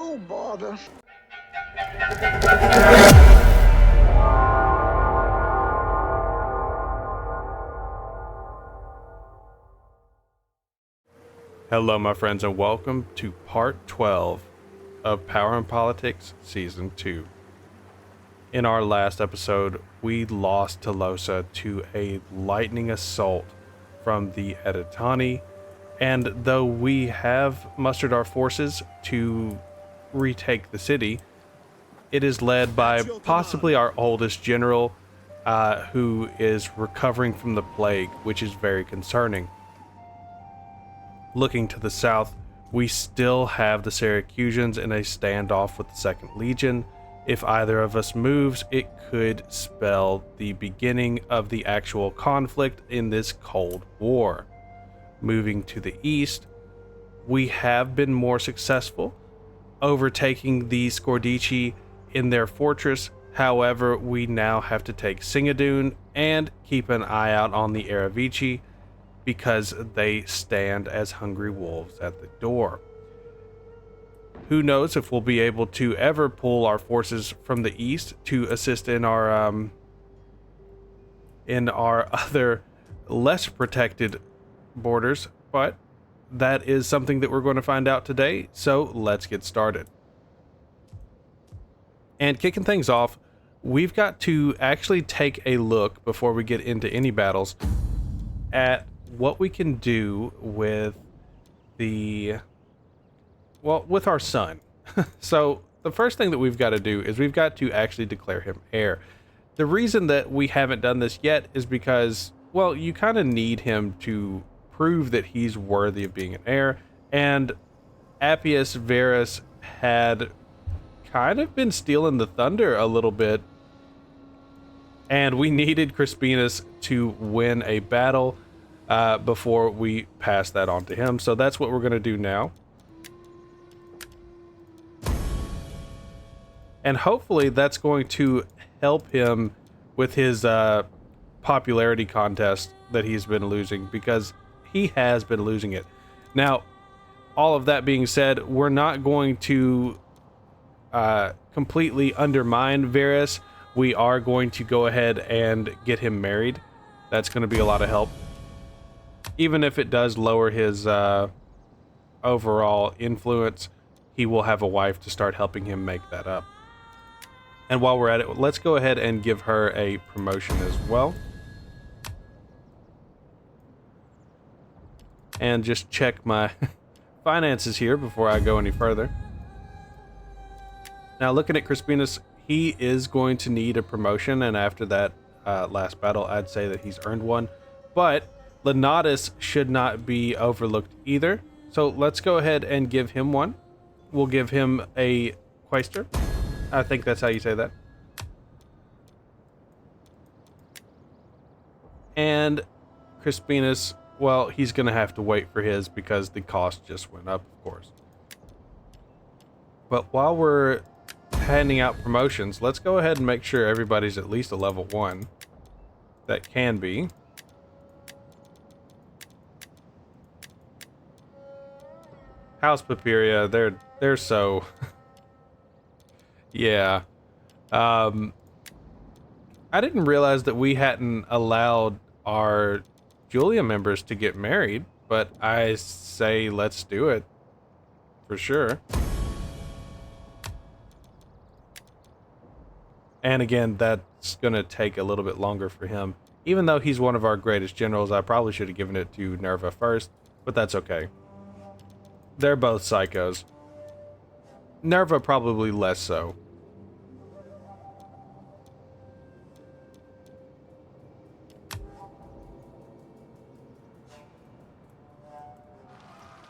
Oh, bother. Hello, my friends, and welcome to part 12 of Power and Politics Season 2. In our last episode, we lost Tolosa to a lightning assault from the Editani, and though we have mustered our forces to retake the city, it is led by possibly our oldest general, who is recovering from the plague, which is very concerning. Looking to the south, we still have the Syracusans in a standoff with the 2nd Legion. If either of us moves, it could spell the beginning of the actual conflict in this Cold War. Moving to the east, we have been more successful, overtaking the Scordici in their fortress. However, we now have to take Singadun and keep an eye out on the Aravici, because they stand as hungry wolves at the door. Who knows if we'll be able to ever pull our forces from the east to assist in our other less protected borders, but that is something that we're going to find out today, so let's get started. And kicking things off, we've got to actually take a look before we get into any battles at what we can do with with our son. So the first thing that we've got to do is we've got to actually declare him heir. The reason that we haven't done this yet is because, well, you kind of need him to prove that he's worthy of being an heir, and Appius Verus had kind of been stealing the thunder a little bit, and we needed Crispinus to win a battle before we pass that on to him. So that's what we're going to do now. And hopefully that's going to help him with his popularity contest that he's been losing, because he has been losing it. Now, all of that being said, we're not going to completely undermine Varus. We are going to go ahead and get him married. That's going to be a lot of help. Even if it does lower his overall influence, he will have a wife to start helping him make that up. And while we're at it, let's go ahead and give her a promotion as well. And just check my finances here before I go any further. Now, looking at Crispinus, he is going to need a promotion, and after that last battle, I'd say that he's earned one. But Lenatus should not be overlooked either, so let's go ahead and give him one. We'll give him a quaestor. I think that's how you say that. And Crispinus, well, he's going to have to wait for his because the cost just went up, of course. But while we're handing out promotions, let's go ahead and make sure everybody's at least a level 1. That can be. House Papiria, they're so yeah. I didn't realize that we hadn't allowed our Julia members to get married, but I say let's do it for sure. And again, that's gonna take a little bit longer for him. Even though he's one of our greatest generals, I probably should have given it to Nerva first, but that's okay. They're both psychos. Nerva probably less so.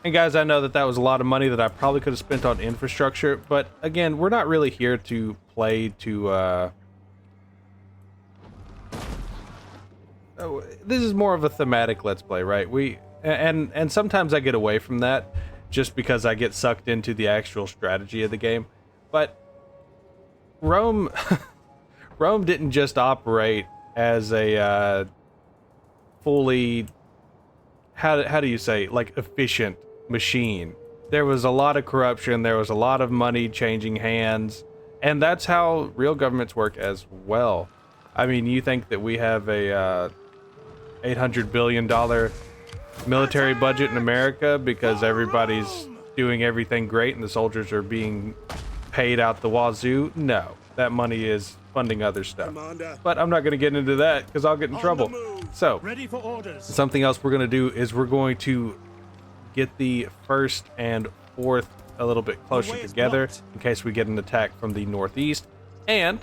And guys, I know that was a lot of money that I probably could have spent on infrastructure, but again, we're not really here to play to this is more of a thematic let's play, right? And sometimes I get away from that just because I get sucked into the actual strategy of the game. But Rome Rome didn't just operate as a fully how do you say, like, efficient machine. there was a lot of corruption, there was a lot of money changing hands, and that's how real governments work as well. I mean, you think that we have a $800 billion military budget in America because everybody's doing everything great and the soldiers are being paid out the wazoo? No, that money is funding other stuff. But I'm not going to get into that because I'll get in trouble. So, ready for orders. Something else we're going to do is we're going to get the 1st and 4th a little bit closer together in case we get an attack from the northeast. And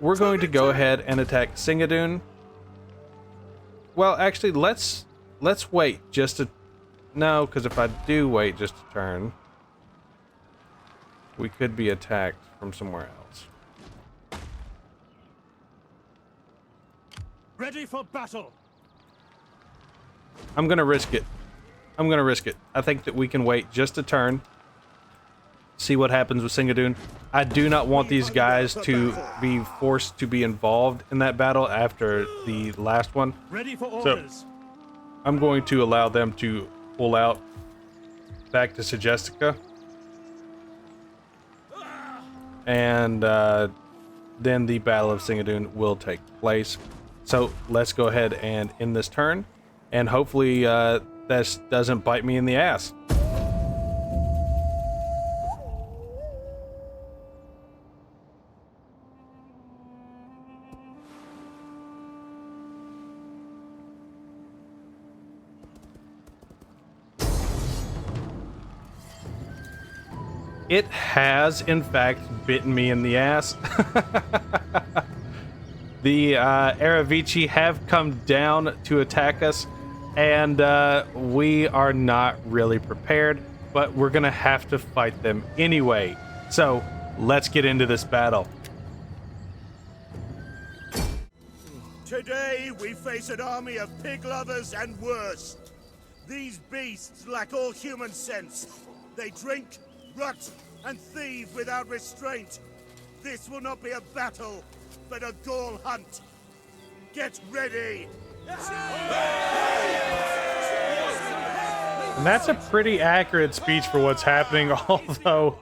we're going to go ahead and attack Singadun. Well, actually, let's wait just to... No, because if I do wait just a turn, we could be attacked from somewhere else. Ready for battle. I'm going to risk it. I'm going to risk it. I think that we can wait just a turn. See what happens with Singadun. I do not want these guys to be forced to be involved in that battle after the last one. Ready for orders. So, I'm going to allow them to pull out back to Segestica. And then the Battle of Singadun will take place. So let's go ahead and end this turn. And hopefully this doesn't bite me in the ass. It has, in fact, bitten me in the ass. The Aravici have come down to attack us, and we are not really prepared, but we're going to have to fight them anyway. So, let's get into this battle. Today, we face an army of pig lovers and worse. These beasts lack all human sense. They drink, rut, and thieve without restraint. This will not be a battle, but a Gaul hunt. Get ready! And that's a pretty accurate speech for what's happening, although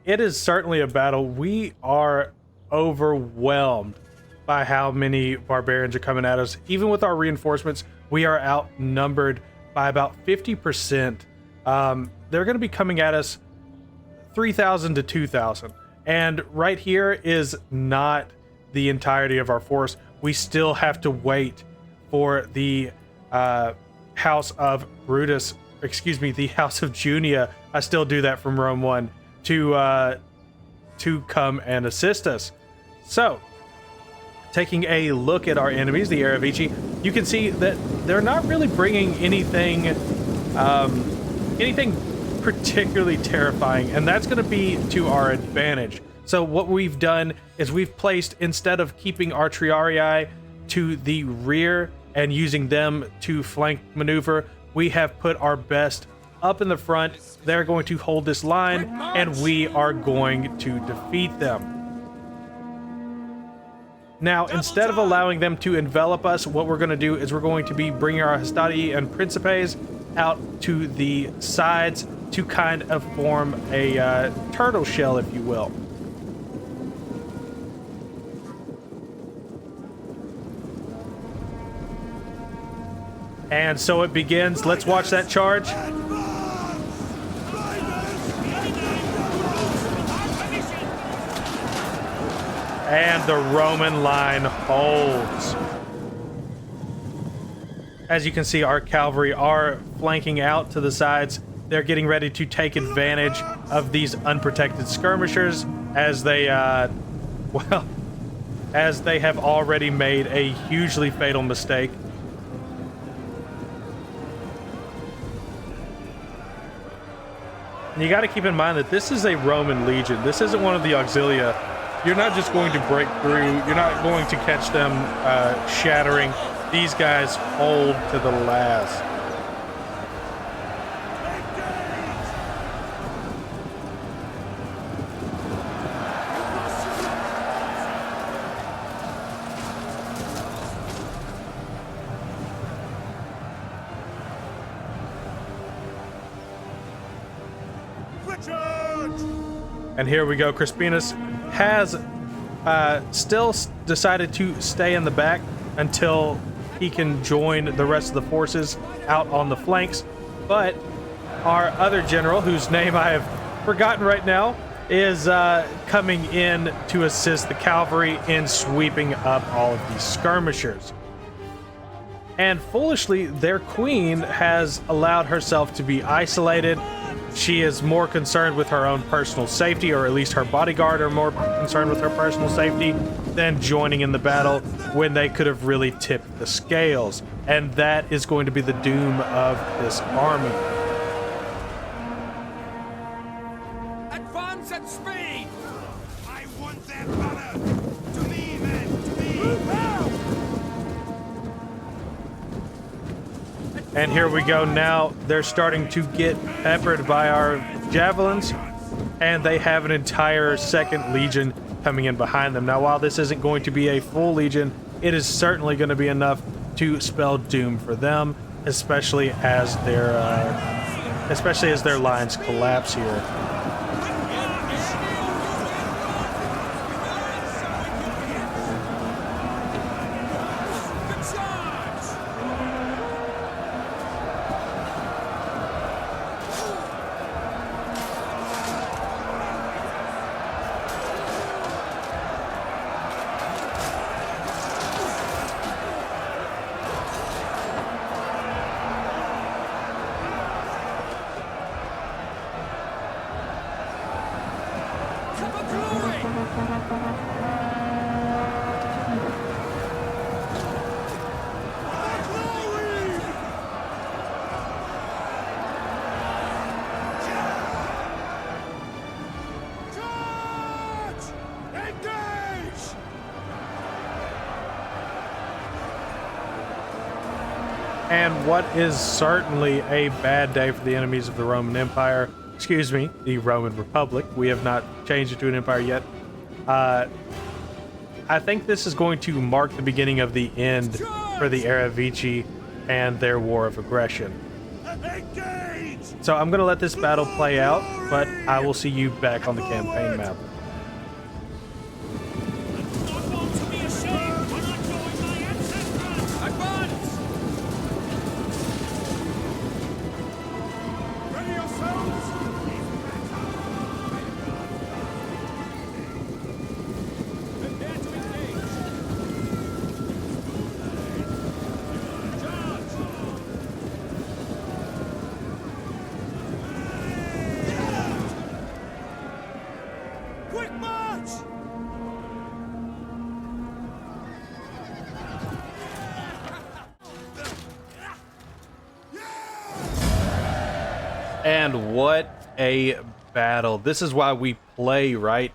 it is certainly a battle. We are overwhelmed by how many barbarians are coming at us. Even with our reinforcements, we are outnumbered by about 50%. They're going to be coming at us 3,000 to 2,000. And right here is not the entirety of our force. We still have to wait for the House of Brutus, excuse me, the House of Junia, I still do that from Rome 1, to come and assist us. So, taking a look at our enemies, the Aravici, you can see that they're not really bringing anything particularly terrifying, and that's going to be to our advantage. So what we've done is we've placed, instead of keeping our Triarii to the rear and using them to flank maneuver, we have put our best up in the front. They're going to hold this line, and we are going to defeat them. Now, instead of allowing them to envelop us, what we're going to do is we're going to be bringing our Hastati and Principes out to the sides to kind of form a turtle shell, if you will. And so it begins. Let's watch that charge. And the Roman line holds. As you can see, our cavalry are flanking out to the sides. They're getting ready to take advantage of these unprotected skirmishers as they, as they have already made a hugely fatal mistake. And you got to keep in mind that this is a Roman legion. This isn't one of the Auxilia. You're not just going to break through. You're not going to catch them shattering. These guys hold to the last. And here we go. Crispinus has still decided to stay in the back until he can join the rest of the forces out on the flanks. But our other general, whose name I have forgotten right now, is coming in to assist the cavalry in sweeping up all of these skirmishers. And foolishly, their queen has allowed herself to be isolated. She is more concerned with her own personal safety, or at least her bodyguard are more concerned with her personal safety than joining in the battle when they could have really tipped the scales. And that is going to be the doom of this army. Advance at speed! I want their banner! To me, men! To me! And here we go now. They're starting to get peppered by our javelins, and they have an entire second legion coming in behind them. Now, while this isn't going to be a full legion, it is certainly going to be enough to spell doom for them, especially as their lines collapse here. And what is certainly a bad day for the enemies of the Roman Empire, excuse me, the Roman Republic. We have not changed it to an empire yet. I think this is going to mark the beginning of the end for the Aravici and their war of aggression. So I'm going to let this battle play out, but I will see you back on the campaign map. And what a battle. This is why we play, right?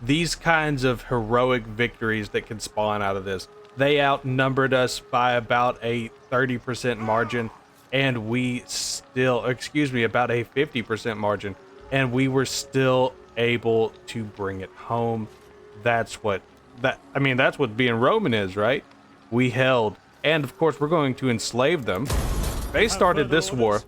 These kinds of heroic victories that can spawn out of this. They outnumbered us by about a 30% margin, and we still, excuse me, about a 50% margin, and we were still able to bring it home. That's what being Roman is, right? We held, and of course we're going to enslave them. They started this war.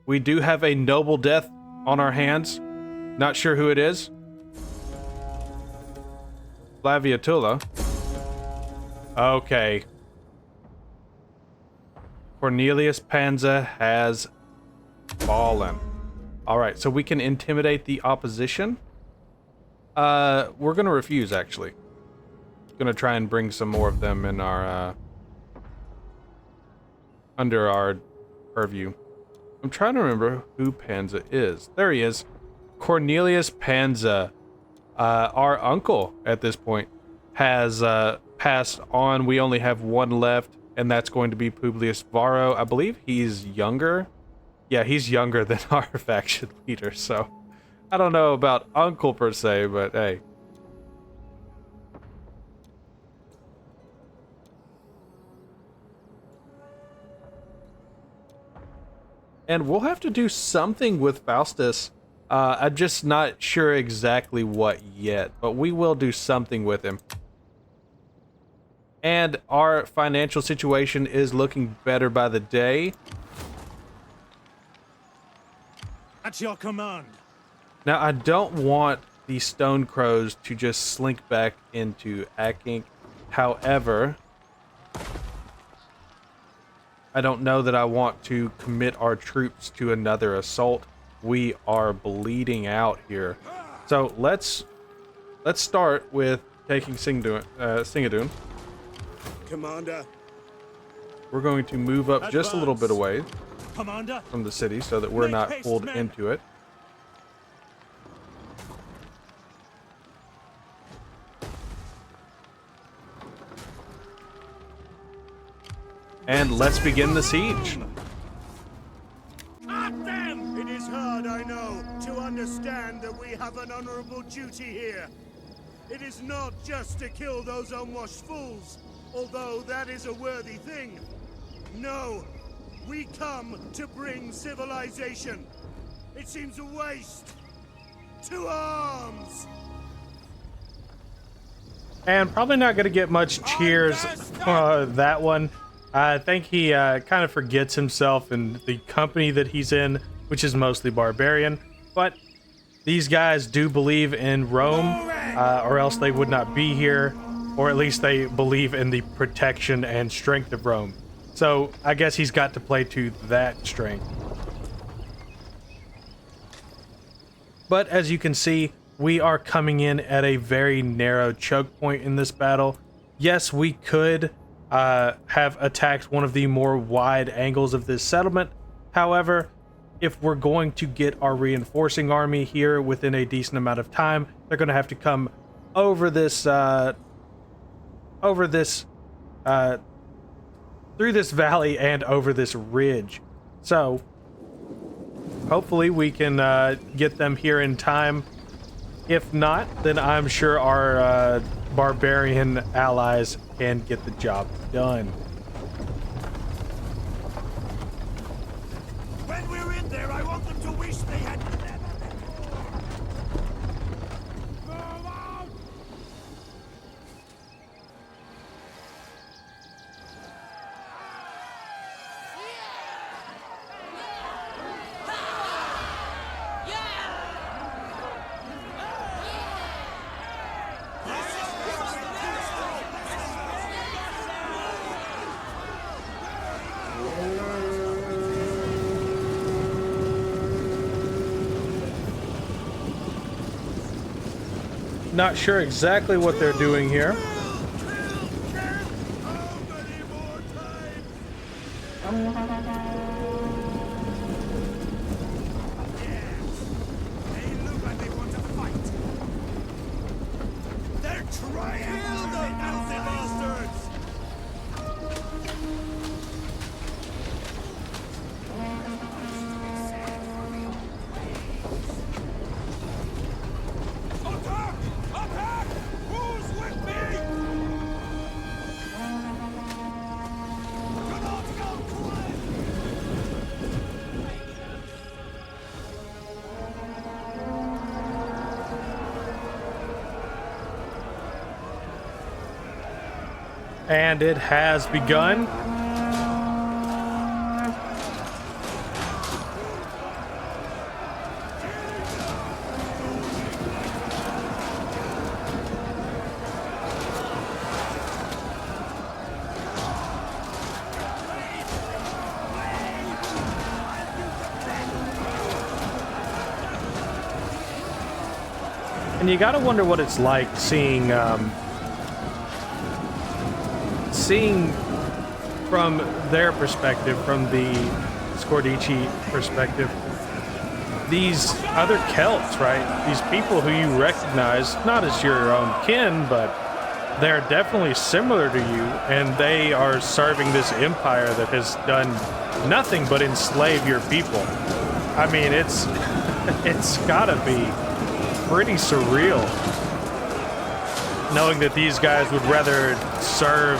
We do have a noble death on our hands. Not sure who it is. Flaviatula. Okay. Cornelius Panza has fallen. Alright, so we can intimidate the opposition. We're gonna refuse, actually. Gonna try and bring some more of them in our, under our purview. I'm trying to remember who Panza is. There he is. Cornelius Panza, our uncle at this point, has passed on. We only have one left, and that's going to be Publius Varro. I believe he's younger. Yeah, he's younger than our faction leader, so I don't know about uncle per se, but hey. And we'll have to do something with Faustus. I'm just not sure exactly what yet, but we will do something with him. And our financial situation is looking better by the day. At your command. Now, I don't want the stone crows to just slink back into Akink. However, I don't know that I want to commit our troops to another assault. We are bleeding out here. So let's start with taking Singadun. Commander. We're going to move up just a little bit away Commander. from the city so that we're Make not haste, pulled men. into it. And let's begin the siege. At them! It is hard, I know, to understand that we have an honorable duty here. It is not just to kill those unwashed fools, although that is a worthy thing. No, we come to bring civilization. It seems a waste. To arms! And probably not going to get much cheers that one. I think he kind of forgets himself and the company that he's in, which is mostly barbarian. But these guys do believe in Rome, or else they would not be here, or at least they believe in the protection and strength of Rome. So I guess he's got to play to that strength. But as you can see, we are coming in at a very narrow choke point in this battle. Yes, we could have attacked one of the more wide angles of this settlement. However, if we're going to get our reinforcing army here within a decent amount of time, they're going to have to come over this, through this valley and over this ridge. So, hopefully we can get them here in time. If not, then I'm sure our barbarian allies can get the job done. When we're in there, I want them to wish they had never. Move out! Not sure exactly what they're doing here. They're trying! Kill them, filthy bastards! Attack! Attack! Who's with me? Come on, go, quick! And it has begun. And you gotta wonder what it's like seeing from their perspective, from the Scordici perspective, these other Celts, right? These people who you recognize not as your own kin, but they're definitely similar to you, and they are serving this empire that has done nothing but enslave your people. I mean, it's gotta be pretty surreal knowing that these guys would rather serve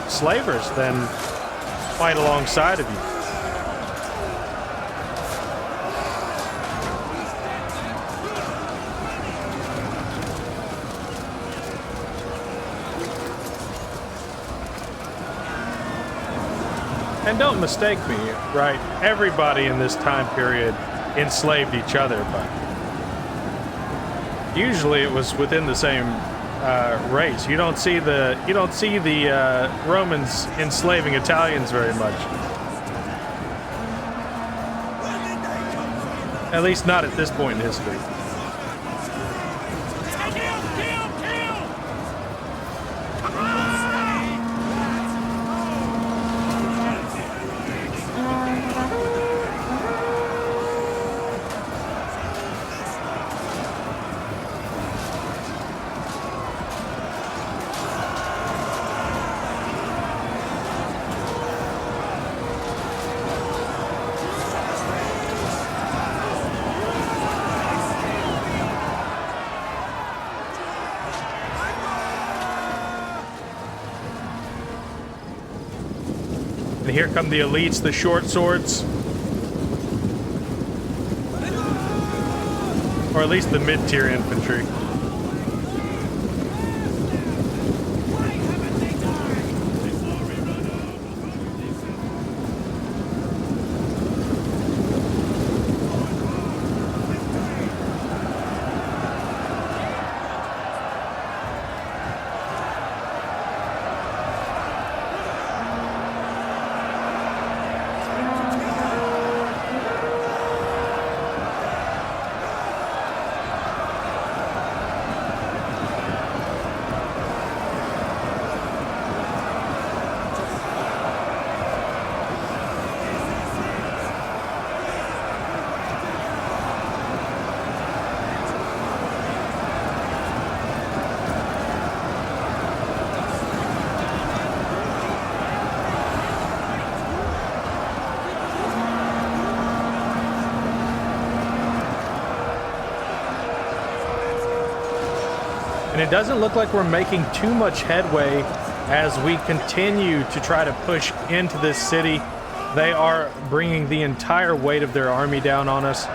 slavers than fight alongside of you. And don't mistake me, right? Everybody in this time period enslaved each other, but usually it was within the same race. You don't see the Romans enslaving Italians very much. At least not at this point in history. And here come the elites, the short swords. Or at least the mid-tier infantry. And it doesn't look like we're making too much headway as we continue to try to push into this city. They are bringing the entire weight of their army down on us.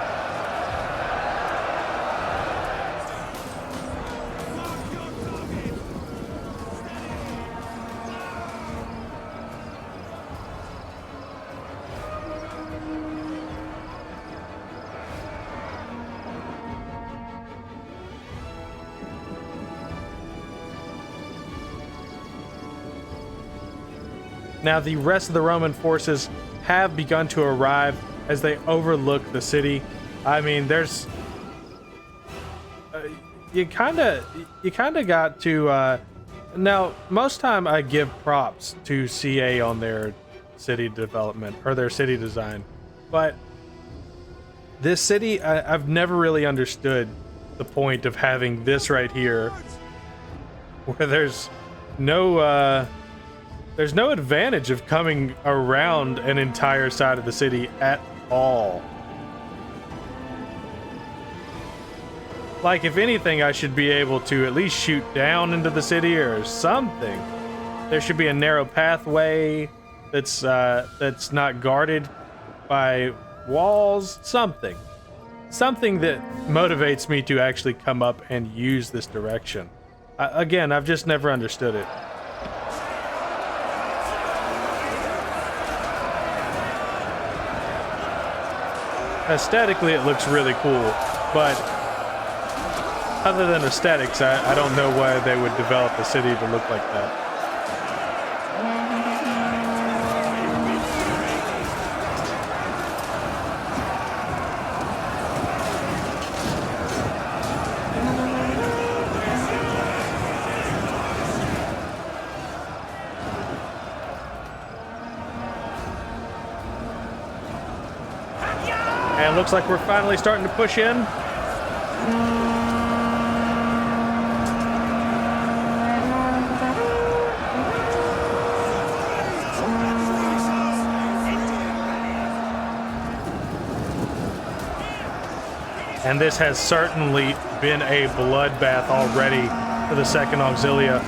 Now, the rest of the Roman forces have begun to arrive as they overlook the city. I mean, there's you kind of got to now. Most time, I give props to CA on their city development or their city design, but this city, I've never really understood the point of having this right here, where there's no advantage of coming around an entire side of the city at all. Like, if anything, I should be able to at least shoot down into the city or something. There should be a narrow pathway that's not guarded by walls. Something that motivates me to actually come up and use this direction. Again, I've just never understood it. Aesthetically, it looks really cool, but other than aesthetics, I don't know why they would develop a city to look like that. And it looks like we're finally starting to push in. And this has certainly been a bloodbath already for the 2nd Auxilia.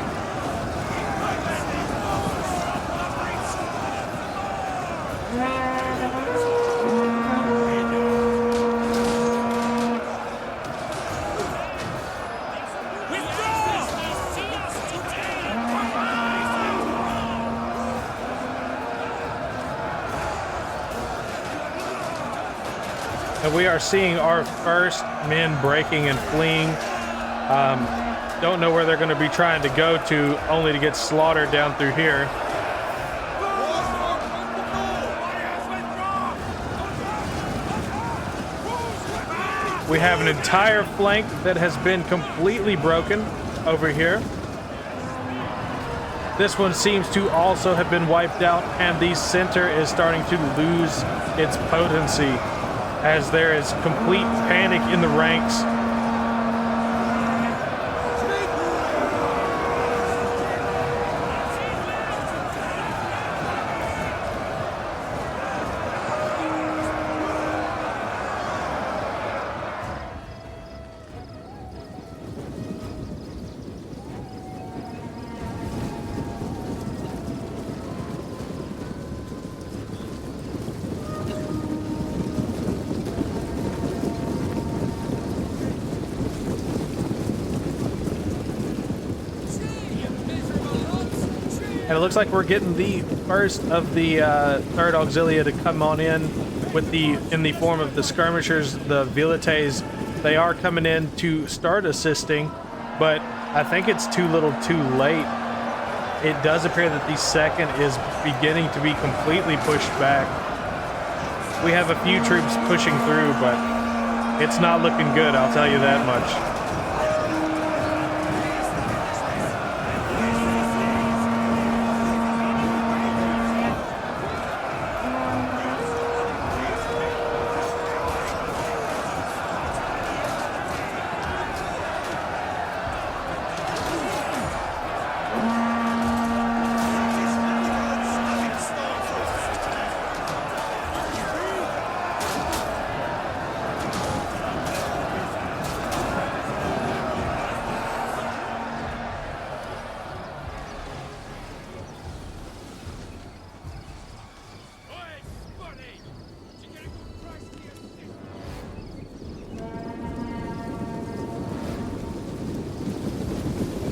And we are seeing our first men breaking and fleeing. Don't know where they're going to be trying to go to, only to get slaughtered down through here. We have an entire flank that has been completely broken over here. This one seems to also have been wiped out, and the center is starting to lose its potency as there is complete panic in the ranks. And it looks like we're getting the first of the third auxilia to come on in with in the form of the skirmishers, the velites. They are coming in to start assisting, but I think it's too little too late. It does appear that the second is beginning to be completely pushed back. We have a few troops pushing through, but it's not looking good, I'll tell you that much.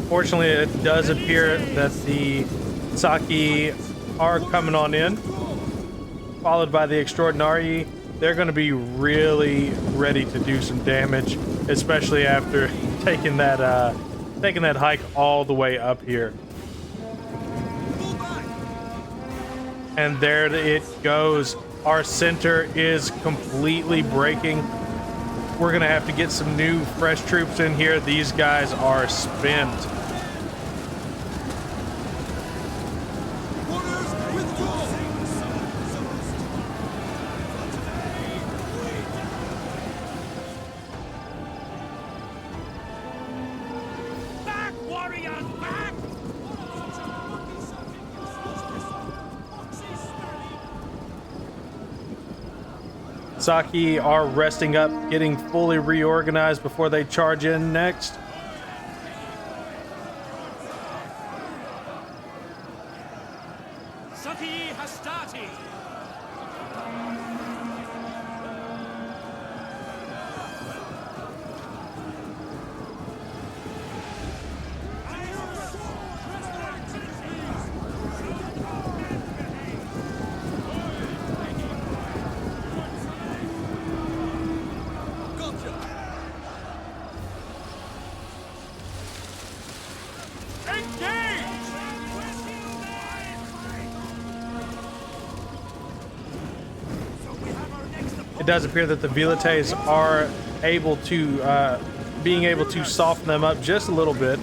Fortunately, it does appear that the Saki are coming on in, followed by the Extraordinari. They're going to be really ready to do some damage, especially after taking that hike all the way up here. And there it goes. Our center is completely breaking. We're going to have to get some new, fresh troops in here. These guys are spent. Saki are resting up, getting fully reorganized before they charge in next. Saki Hastati. It does appear that the velites are able to, being able to soften them up just a little bit.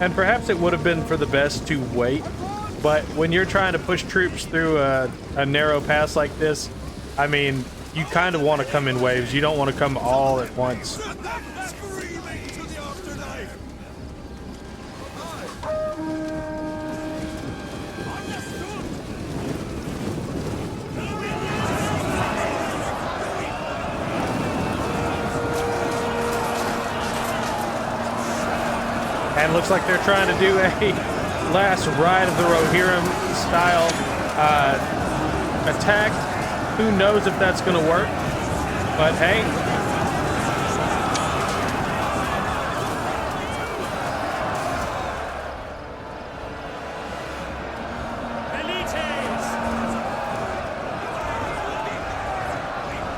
And perhaps it would have been for the best to wait, but when you're trying to push troops through a narrow pass like this, I mean, you kind of want to come in waves. You don't want to come all at once. And looks like they're trying to do a last ride of the Rohirrim style attack. Who knows if that's going to work? But hey.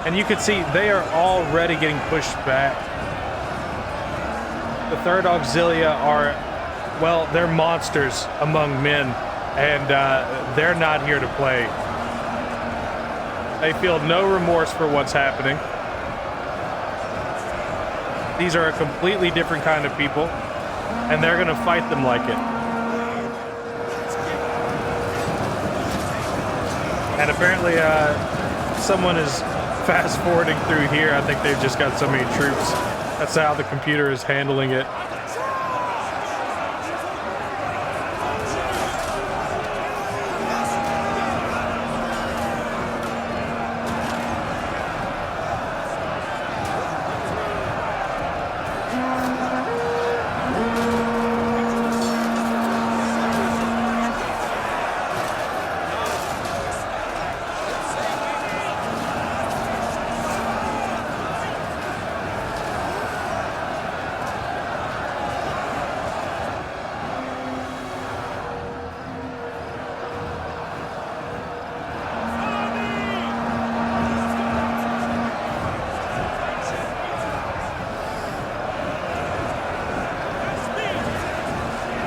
And you can see they are already getting pushed back. The 3rd Auxilia are, well, they're monsters among men, and they're not here to play. They feel no remorse for what's happening. These are a completely different kind of people, and they're gonna fight them like it. And apparently, someone is fast forwarding through here. I think they've just got so many troops. That's how the computer is handling it.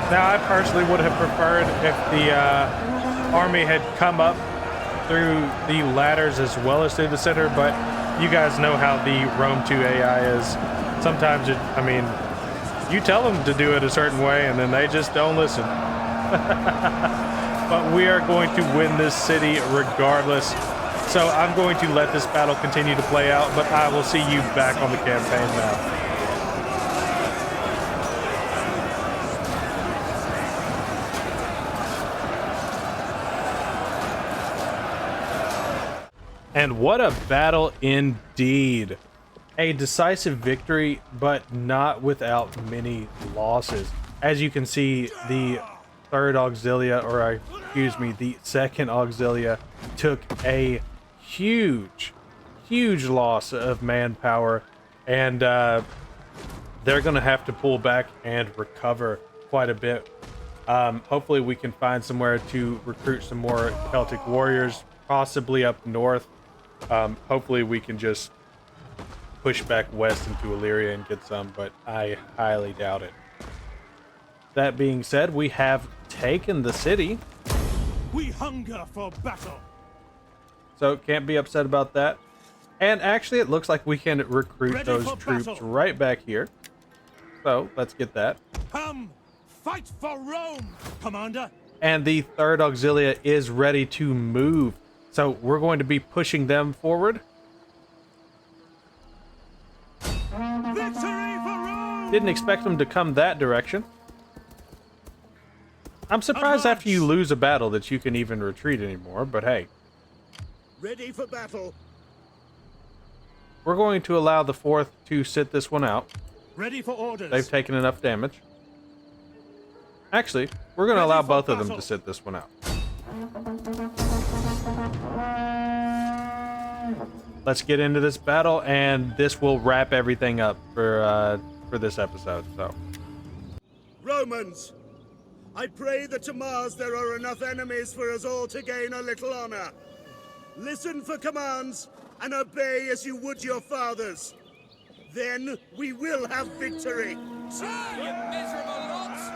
Now, I personally would have preferred if the army had come up through the ladders as well as through the center, but you guys know how the Rome 2 AI is. Sometimes it, I mean, you tell them to do it a certain way and then they just don't listen. But we are going to win this city regardless. So I'm going to let this battle continue to play out, but I will see you back on the campaign now. And what a battle indeed. A decisive victory, but not without many losses. As you can see, the 3rd Auxilia, or excuse me, the 2nd Auxilia took a huge loss of manpower, and they're gonna have to pull back and recover quite a bit. Hopefully we can find somewhere to recruit some more Celtic warriors, possibly up north. Hopefully we can just push back west into Illyria and get some, but I highly doubt it. That being said, we have taken the city. We hunger for battle. So can't be upset about that. And actually it looks like we can recruit Ready those for troops battle. right back here. So let's get that. Come, fight for Rome, Commander. And the 3rd Auxilia is ready to move. So we're going to be pushing them forward. Victory for Rome! Didn't expect them to come that direction. I'm surprised Advance. after you lose a battle that you can even retreat anymore, but hey. Ready for battle. We're going to allow the 4th to sit this one out. Ready for orders. They've taken enough damage. Actually, we're going to Ready allow for both of them battle. to sit this one out. Let's get into this battle, and this will wrap everything up for this episode. So, Romans, I pray that to Mars there are enough enemies for us all to gain a little honor. Listen for commands and obey as you would your fathers. Then we will have victory. You miserable lots!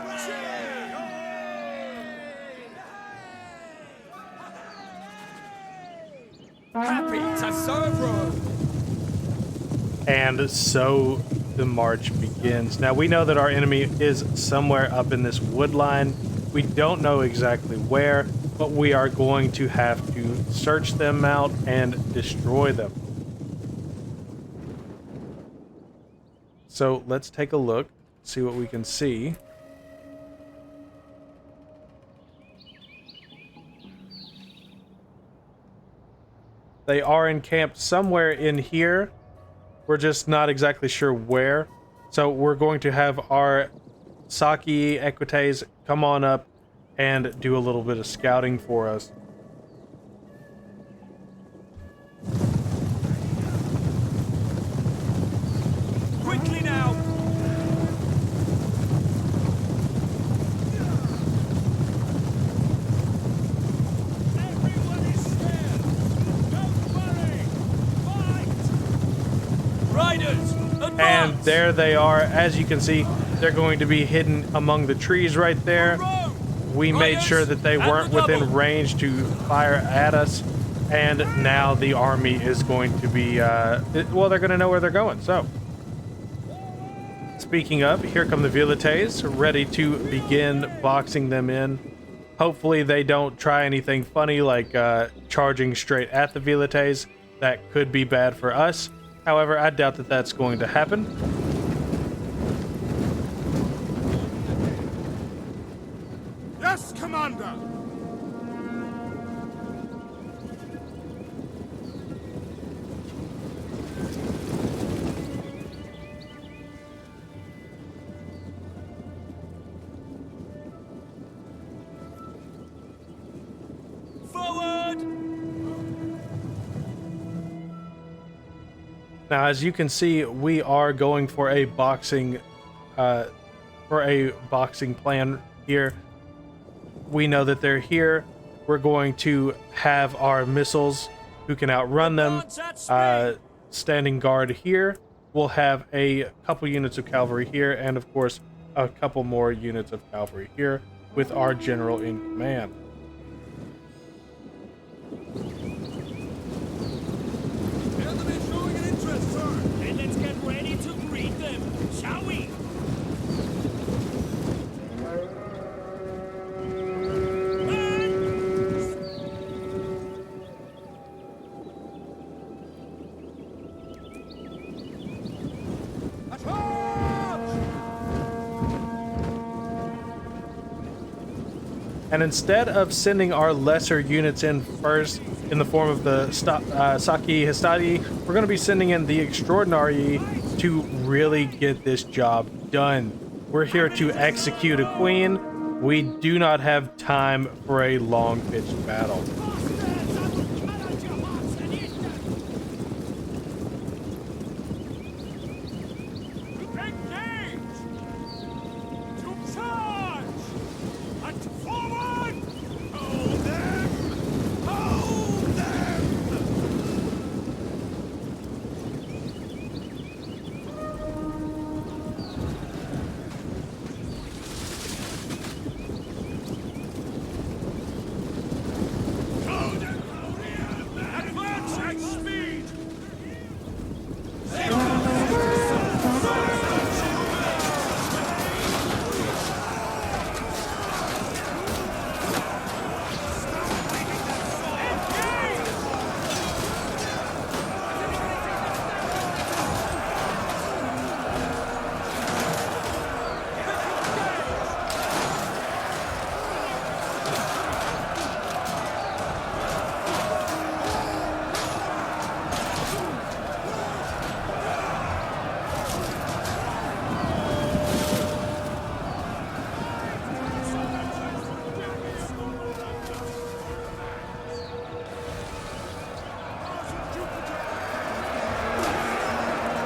Happy to serve Rome! And so the march begins. Now we know that our enemy is somewhere up in this wood line. We don't know exactly where, but we are going to have to search them out and destroy them. So let's take a look, see what we can see. They are encamped somewhere in here. We're just not exactly sure where. So we're going to have our Saki Equites come on up and do a little bit of scouting for us. Quickly now! Everybody stand. Don't worry. Fight. And there they are. As you can see, they're going to be hidden among the trees right there. We made sure that they weren't within range to fire at us. And now the army is going to be, well, they're going to know where they're going. So, speaking of, here come the Velites, ready to begin boxing them in. Hopefully they don't try anything funny like charging straight at the Velites. That could be bad for us. However, I doubt that that's going to happen. Yes, Commander! Now, as you can see, we are going for a boxing plan here. We know that they're here. We're going to have our missiles who can outrun them standing guard here. We'll have a couple units of cavalry here, and of course, a couple more units of cavalry here with our general in command. Then let's get ready to greet them, shall we? And instead of sending our lesser units in first in the form of the Saki Hastati, we're going to be sending in the Extraordinary to really get this job done. We're here to execute a queen. We do not have time for a long-pitched battle.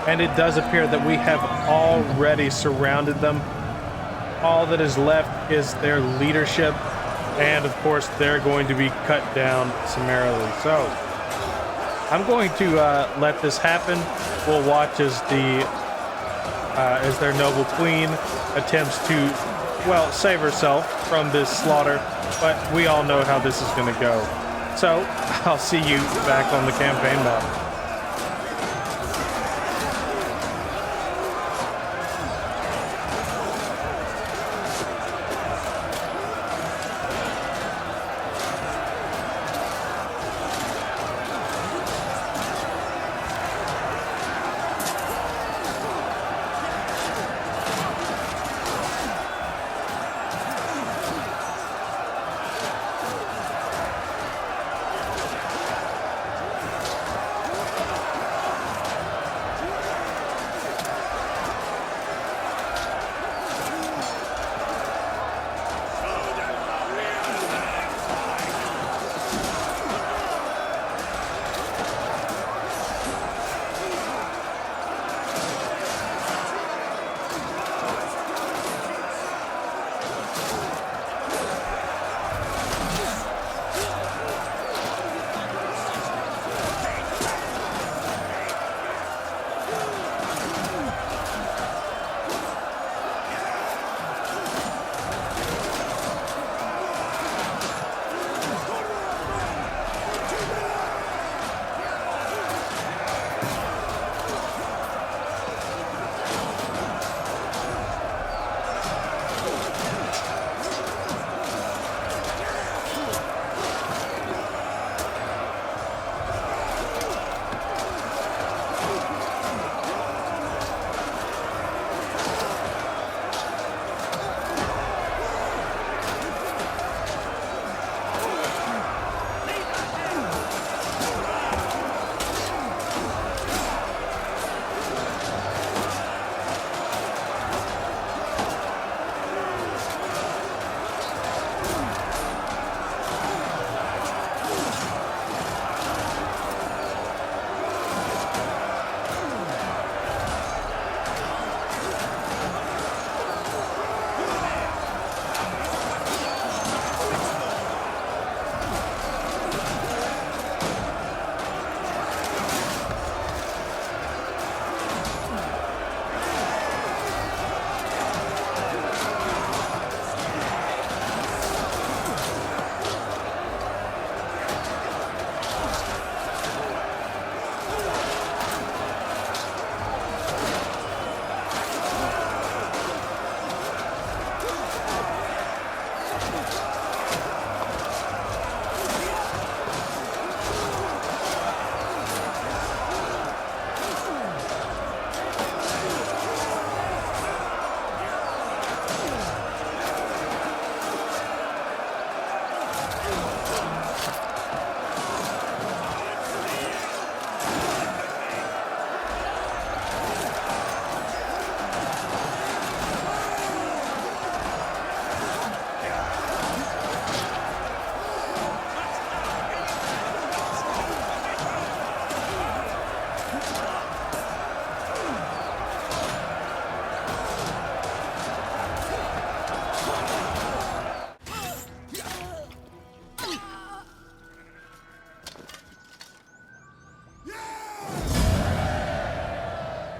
And it does appear that we have already surrounded them. All that is left is their leadership, and of course they're going to be cut down summarily. So I'm going to let this happen. We'll watch as their noble queen attempts to, well, save herself from this slaughter, but we all know how this is going to go. So I'll see you back on the campaign map.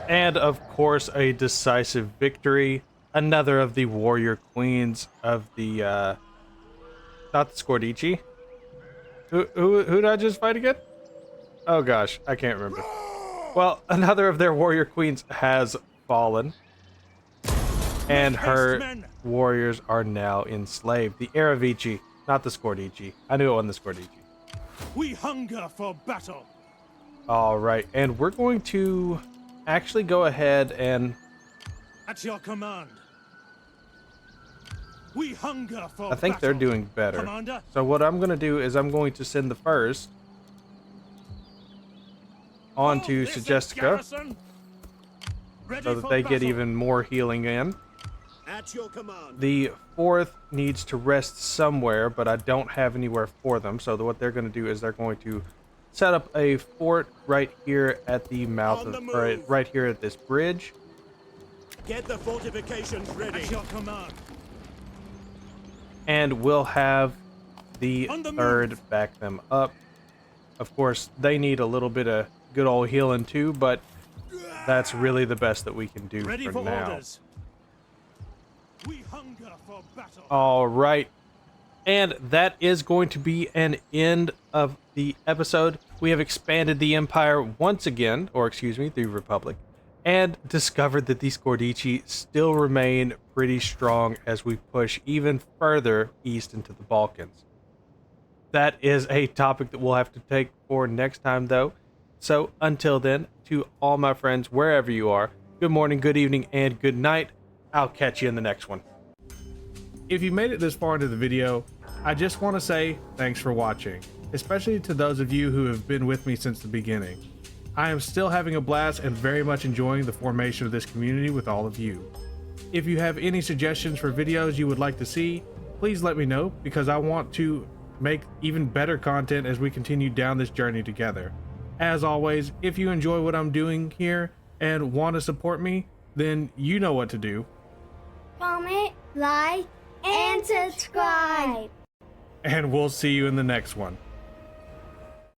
And of course, a decisive victory. Another of the warrior queens of the, not the Scordici. Who did I just fight again? Oh gosh, I can't remember. Well, another of their warrior queens has fallen. And her warriors are now enslaved. The Aravici, not the Scordici. I knew it wasn't the Scordici. We hunger for battle. All right, and we're going to actually go ahead and... At your command. We hunger for I think they're doing better. Commander. So what I'm going to do is I'm going to send the first on to This is Segestica garrison. Ready so that for they get battle. even more healing in. At your command. The fourth needs to rest somewhere, but I don't have anywhere for them. So what they're going to do is they're going to set up a fort right here at the mouth On of, the or move. right here at this bridge. Get the fortifications ready. At your command. And we'll have the On the third move. back them up. Of course, they need a little bit of good old healing too, but that's really the best that we can do Ready for for now. orders. We hunger for battle. All right. And that is going to be an end of the episode. We have expanded the Empire once again, or excuse me, the Republic, and discovered that the Scordici still remain pretty strong as we push even further east into the Balkans. That is a topic that we'll have to take for next time, though. So until then, to all my friends, wherever you are, good morning, good evening, and good night. I'll catch you in the next one. If you made it this far into the video, I just want to say thanks for watching, especially to those of you who have been with me since the beginning. I am still having a blast and very much enjoying the formation of this community with all of you. If you have any suggestions for videos you would like to see, please let me know, because I want to make even better content as we continue down this journey together. As always, if you enjoy what I'm doing here and want to support me, then you know what to do. Comment, like, and subscribe. And we'll see you in the next one.